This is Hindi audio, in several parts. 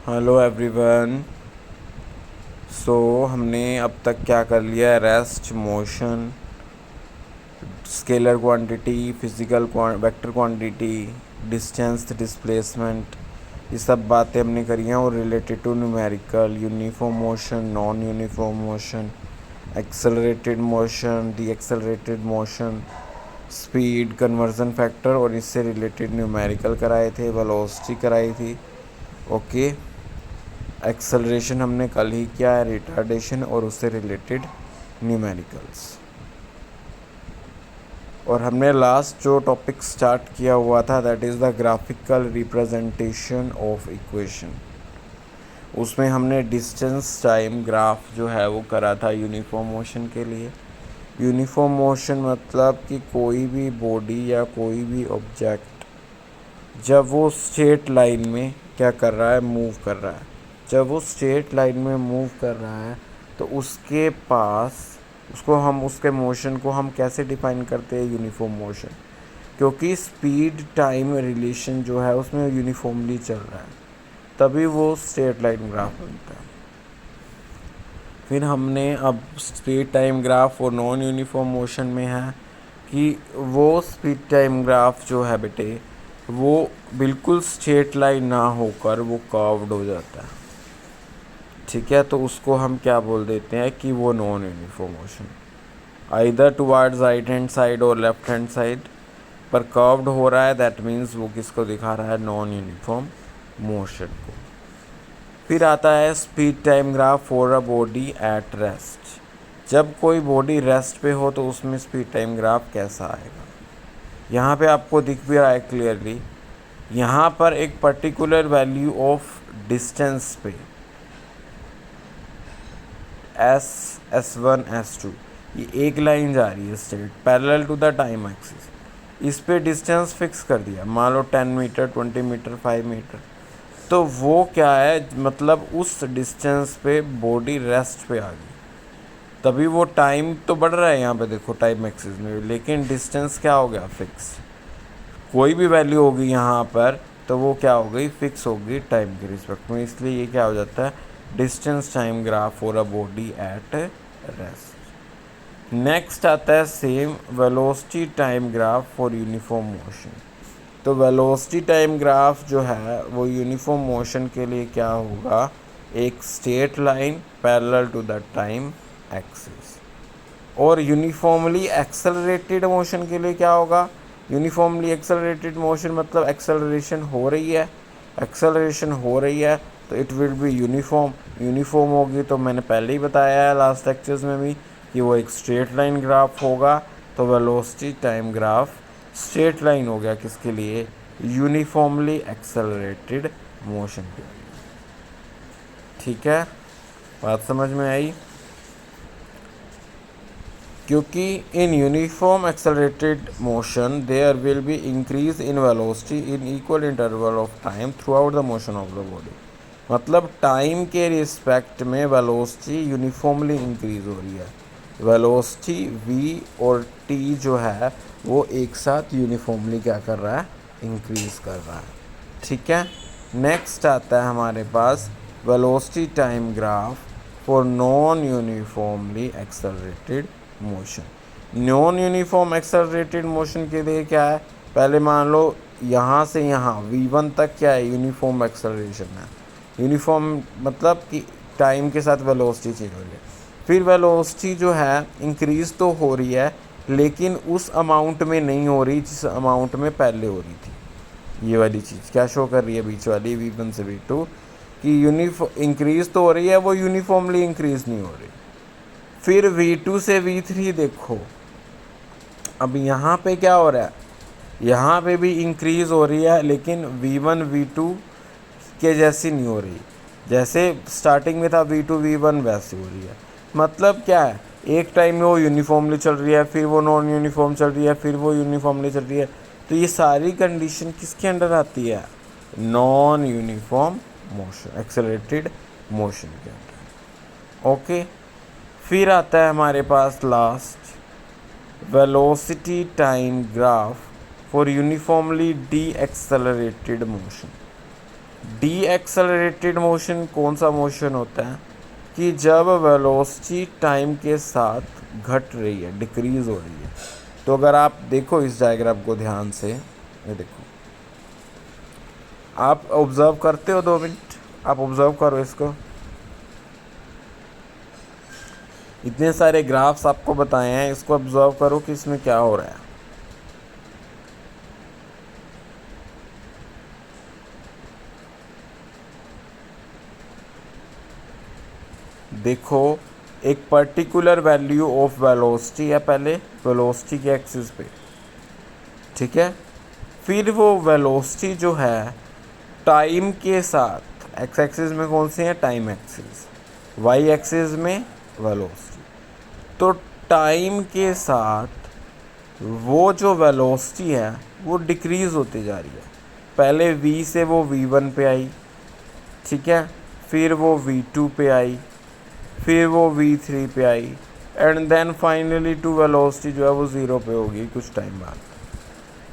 Hello everyone. सो हमने अब तक क्या कर लिया है? Rest, motion, scalar quantity, physical vector quantity, distance, displacement, ये सब बातें हमने करी हैं और related to numerical, uniform motion, non uniform motion, accelerated motion, de accelerated motion, speed, conversion factor और इससे रिलेटेड न्यूमेरिकल कराए थे, वेलोसिटी कराई थी। ओके, एक्सेलरेशन हमने कल ही किया है, रिटार्डेशन और उससे रिलेटेड न्यूमेरिकल्स। और हमने लास्ट जो टॉपिक स्टार्ट किया हुआ था that is the graphical representation of equation. उसमें हमने डिस्टेंस टाइम ग्राफ जो है वो करा था यूनिफॉर्म मोशन के लिए। यूनिफॉर्म मोशन मतलब कि कोई भी बॉडी या कोई भी ऑब्जेक्ट जब वो स्ट्रेट लाइन में क्या कर रहा है, मूव कर रहा है। जब वो स्ट्रेट लाइन में मूव कर रहा है तो उसके पास उसके मोशन को हम कैसे डिफाइन करते हैं? यूनिफॉर्म मोशन, क्योंकि स्पीड टाइम रिलेशन जो है उसमें यूनिफॉर्मली चल रहा है, तभी वो स्ट्रेट लाइन ग्राफ बनता है। फिर हमने अब स्पीड टाइम ग्राफ और नॉन यूनिफॉर्म मोशन में है कि वो स्पीड टाइम ग्राफ जो है बेटे वो बिल्कुल स्ट्रेट लाइन ना होकर वो कर्व्ड हो जाता है। ठीक है, तो उसको हम क्या बोल देते हैं कि वो non uniform motion, either towards right hand side और लेफ्ट हैंड साइड पर कर्व्ड हो रहा है, दैट मीन्स वो किसको दिखा रहा है? नॉन यूनिफॉर्म मोशन को। फिर आता है speed time graph for a body at rest. जब कोई बॉडी रेस्ट पे हो तो उसमें स्पीड टाइम ग्राफ कैसा आएगा? यहाँ पे आपको दिख भी रहा है क्लियरली। यहाँ पर एक पर्टिकुलर वैल्यू ऑफ डिस्टेंस पे S1 S2 ये एक लाइन जा रही है straight parallel to the time axis. इस पे डिस्टेंस फिक्स कर दिया, मान लो 10 मीटर, 20 मीटर, 5 मीटर। तो वो क्या है, मतलब उस डिस्टेंस पे बॉडी रेस्ट पे आ गई, तभी वो टाइम तो बढ़ रहा है यहाँ पे देखो टाइम एक्सिस में, लेकिन डिस्टेंस क्या हो गया? फिक्स। कोई भी वैल्यू होगी यहाँ पर तो वो क्या हो गई? फिक्स होगी टाइम के रिस्पेक्ट में, इसलिए ये क्या हो जाता है? Distance time graph for a body at rest. Next आता है same velocity time graph for uniform motion. तो वेलोसिटी टाइम ग्राफ जो है वो यूनिफॉर्म मोशन के लिए क्या होगा? एक straight line parallel to the time axis. और यूनिफॉर्मली एक्सेलरेटेड मोशन के लिए क्या होगा? यूनिफॉर्मली एक्सेलरेटेड मोशन मतलब एक्सेलरेशन हो रही है, एक्सेलरेशन हो रही है तो it will be uniform. Uniform होगी तो मैंने पहले ही बताया है लास्ट लेक्चर्स में भी कि वो एक स्ट्रेट लाइन ग्राफ होगा। तो velocity time graph straight line हो गया किसके लिए? यूनिफॉर्मली एक्सेलरेटेड मोशन के लिए। ठीक है, बात समझ में आई? क्योंकि in uniform accelerated motion there will be increase in velocity in equal interval of time throughout the motion of the body. मतलब टाइम के रिस्पेक्ट में वेलोसिटी यूनिफॉर्मली इंक्रीज हो रही है। वेलोसिटी v और t जो है वो एक साथ यूनिफॉर्मली क्या कर रहा है? इंक्रीज कर रहा है। ठीक है, नेक्स्ट आता है हमारे पास velocity time graph for non uniformly accelerated motion. Non uniform accelerated motion के लिए क्या है? पहले मान लो यहाँ से यहाँ v1 तक क्या है? यूनिफॉर्म एक्सेलरेशन है। यूनिफॉर्म मतलब कि टाइम के साथ वेलोसिटी चेंज हो रही है। फिर वेलोसिटी जो है इंक्रीज़ तो हो रही है लेकिन उस अमाउंट में नहीं हो रही जिस अमाउंट में पहले हो रही थी। ये वाली चीज़ क्या शो कर रही है बीच वाली v1 से v2 कि इंक्रीज़ तो हो रही है, वो यूनिफॉर्मली इंक्रीज़ नहीं हो रही। फिर v2 से v3 देखो, अब यहाँ पे क्या हो रहा है? यहाँ पे भी इंक्रीज़ हो रही है लेकिन v1 v2 के जैसी नहीं हो रही। जैसे स्टार्टिंग में था v2 v1 वैसी हो रही है। मतलब क्या है? एक टाइम में वो यूनिफॉर्मली चल रही है, फिर वो नॉन यूनिफॉर्म चल रही है, फिर वो यूनिफॉर्मली चल रही है। तो ये सारी कंडीशन किसके अंडर आती है? Non uniform motion, accelerated motion के अंदर। ओके, फिर आता है हमारे पास last velocity time graph for uniformly de accelerated motion. De accelerated motion कौन सा मोशन होता है कि जब वेलोसिटी टाइम के साथ घट रही है, डिक्रीज़ हो रही है। तो अगर आप देखो इस डायग्राम को ध्यान से, ये देखो, आप ऑब्ज़र्व करते हो, 2 मिनट आप ऑब्ज़र्व करो इसको। इतने सारे ग्राफ्स आपको बताए हैं, इसको ऑब्ज़र्व करो कि इसमें क्या हो रहा है। देखो, एक पर्टिकुलर वैल्यू ऑफ वेलोसिटी है पहले वेलोसिटी के एक्सिस पे, ठीक है। फिर वो वेलोसिटी जो है टाइम के साथ, एक्स एक्सिस में कौन सी है, टाइम एक्सिस, वाई एक्सिस में वेलोसिटी। तो टाइम के साथ वो जो वेलोसिटी है वो डिक्रीज़ होती जा रही है। पहले v से वो v1 पे आई, ठीक है, फिर वो v2 पे आई, फिर वो v3 पे आई, and then finally to velocity जो है वो 0 पे होगी कुछ टाइम बाद।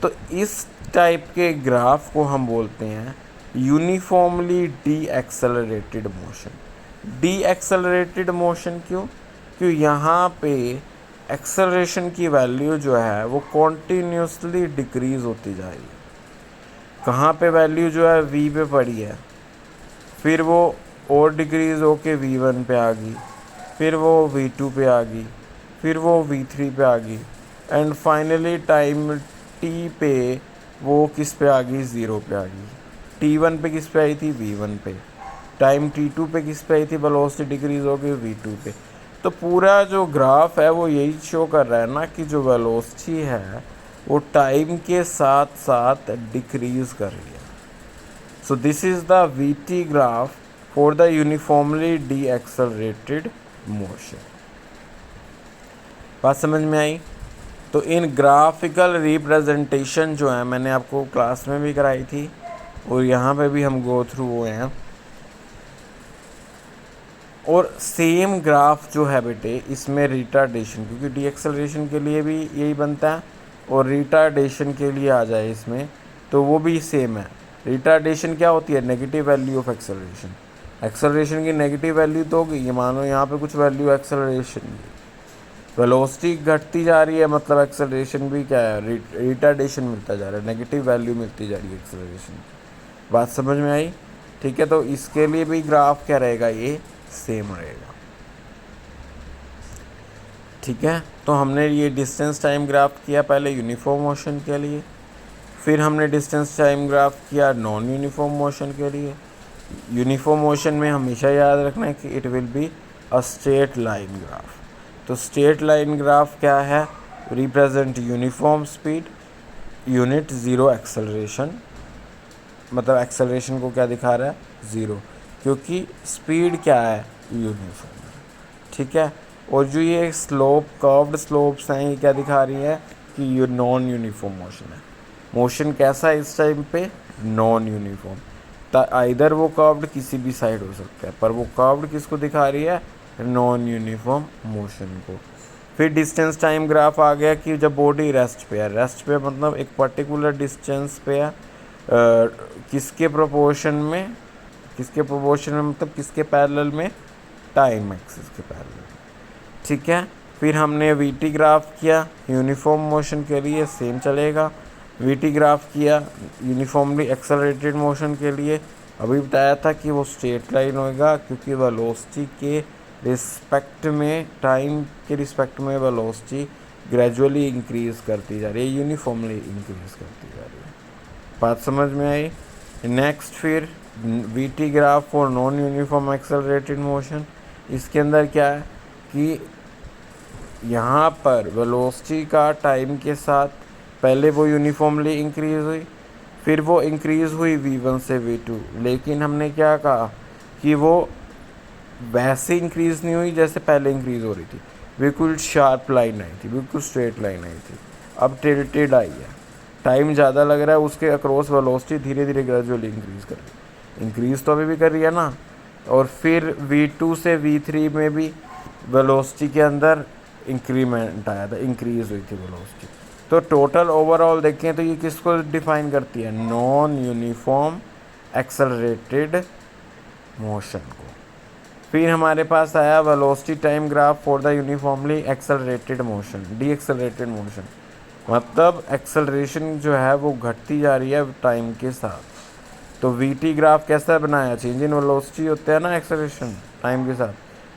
तो इस टाइप के ग्राफ को हम बोलते हैं uniformly de accelerated motion. De accelerated motion क्यों? क्योंकि यहाँ पे एक्सेलरेशन की वैल्यू जो है वो कॉन्टीन्यूसली डिक्रीज़ होती जा रही है। कहाँ पे वैल्यू जो है v पे पड़ी है, फिर वो और डिक्रीज़ होके v1 पे आ गई, फिर वो v2 पे आ गई, फिर वो v3 पे आ गई, एंड फाइनली टाइम t पे वो किस पे आ गई, 0 पे आ गई। t1 पे किस पे आई थी, v1 पे। टाइम t2 पे किस पे आई थी, वेलोसिटी डिक्रीज़ हो गई v2 पे। तो पूरा जो ग्राफ है वो यही शो कर रहा है ना कि जो वेलोसिटी है वो टाइम के साथ साथ डिक्रीज़ कर रही है। So this is the VT graph for the uniformly de accelerated motion. बात समझ में आई? तो इन ग्राफिकल रिप्रेजेंटेशन जो है मैंने आपको क्लास में भी कराई थी और यहाँ पे भी हम गो थ्रू हुए हैं। और सेम ग्राफ जो है बेटे इसमें रिटार्डेशन, क्योंकि डी एक्सेलरेशन के लिए भी यही बनता है और रिटार्डेशन के लिए आ जाए इसमें तो वो भी सेम है। रिटार्डेशन क्या होती है, negative value of acceleration. Acceleration की नेगेटिव वैल्यू तो होगी, ये मानो यहाँ पे कुछ वैल्यू एक्सेलरेशन की, वेलोसिटी घटती जा रही है, मतलब एक्सेलरेशन भी क्या है, रिटार्डेशन मिलता जा रहा है, नेगेटिव वैल्यू मिलती जा रही है एक्सेलरेशन की। बात समझ में आई? ठीक है, तो इसके लिए भी ग्राफ क्या रहेगा, ये सेम रहेगा। ठीक है, तो हमने ये डिस्टेंस टाइम ग्राफ किया पहले यूनिफॉर्म मोशन के लिए, फिर हमने डिस्टेंस टाइम ग्राफ किया नॉन यूनिफॉर्म मोशन के लिए। यूनिफॉर्म मोशन में हमेशा याद रखना है कि it will be a straight line graph. तो स्ट्रेट लाइन ग्राफ क्या है, represent uniform speed, unit zero acceleration, मतलब एक्सेलरेशन को क्या दिखा रहा है, ज़ीरो, क्योंकि स्पीड क्या है, यूनिफॉर्म है। ठीक है, और जो ये स्लोप, कर्व्ड स्लोप्स हैं, ये क्या दिखा रही है कि ये नॉन यूनिफॉर्म मोशन है। मोशन कैसा है इस टाइम पे, नॉन यूनिफॉर्म। आइदर वो कर्व्ड किसी भी साइड हो सकता है, पर वो कर्व्ड किसको दिखा रही है, नॉन यूनिफॉर्म मोशन को। फिर डिस्टेंस टाइम ग्राफ आ गया कि जब बॉडी रेस्ट पे है, रेस्ट पे मतलब एक पर्टिकुलर डिस्टेंस पे है, किसके प्रोपोर्शन में, किसके प्रोपोर्शन में मतलब किसके पैरेलल में, टाइम एक्सिस के पैरेलल। ठीक है, फिर हमने वीटी ग्राफ किया यूनिफॉर्म मोशन के लिए, सेम चलेगा। वीटी ग्राफ किया यूनिफॉर्मली एक्सेलरेटेड मोशन के लिए, अभी बताया था कि वो स्ट्रेट लाइन होगा, क्योंकि वेलोसिटी के रिस्पेक्ट में, टाइम के रिस्पेक्ट में वेलोसिटी ग्रेजुअली इंक्रीज़ करती जा रही है, यूनिफॉर्मली इंक्रीज़ करती जा रही है। बात समझ में आई? नेक्स्ट फिर VT graph for non uniform accelerated motion. इसके अंदर क्या है कि यहाँ पर वेलोसिटी का टाइम के साथ पहले वो यूनिफॉर्मली इंक्रीज़ हुई, फिर वो इंक्रीज़ हुई v1 से v2, लेकिन हमने क्या कहा कि वो वैसे इंक्रीज़ नहीं हुई जैसे पहले इंक्रीज़ हो रही थी, बिल्कुल शार्प लाइन आई थी, बिल्कुल स्ट्रेट लाइन आई थी। अब टिल्टेड आई है, टाइम ज़्यादा लग रहा है, उसके अक्रॉस वेलोसिटी धीरे धीरे ग्रेजुअली इंक्रीज़ कर रही है, इंक्रीज़ तो अभी भी कर रही है ना। और फिर v2 से v3 में भी वेलोसिटी के अंदर इंक्रीमेंट आया था, इंक्रीज़ हुई थी वेलोसिटी। तो टोटल ओवरऑल देखें तो ये किसको डिफाइन करती है, नॉन यूनिफॉर्म एक्सेलरेटेड मोशन को। फिर हमारे पास आया velocity time graph for the uniformly accelerated motion, de accelerated motion, मतलब एक्सेलरेशन जो है वो घटती जा रही है टाइम के साथ। तो वी टी ग्राफ कैसा बनाया, चेंज इन वेलोसिटी होता है ना एक्सेलरेशन टाइम के साथ,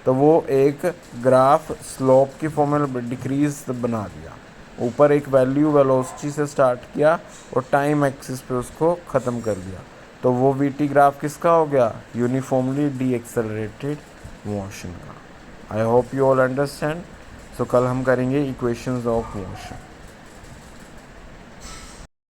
तो वो एक ग्राफ स्लोप की फॉर्म में डिक्रीज बना दिया, ऊपर एक वैल्यू वेलोसिटी से स्टार्ट किया और टाइम एक्सिस पे उसको ख़त्म कर दिया, तो वो वी टी ग्राफ किसका हो गया, यूनिफॉर्मली डी एक्सेलरेटेड मोशन का। I hope you all understand. So कल हम करेंगे इक्वेशंस ऑफ मोशन।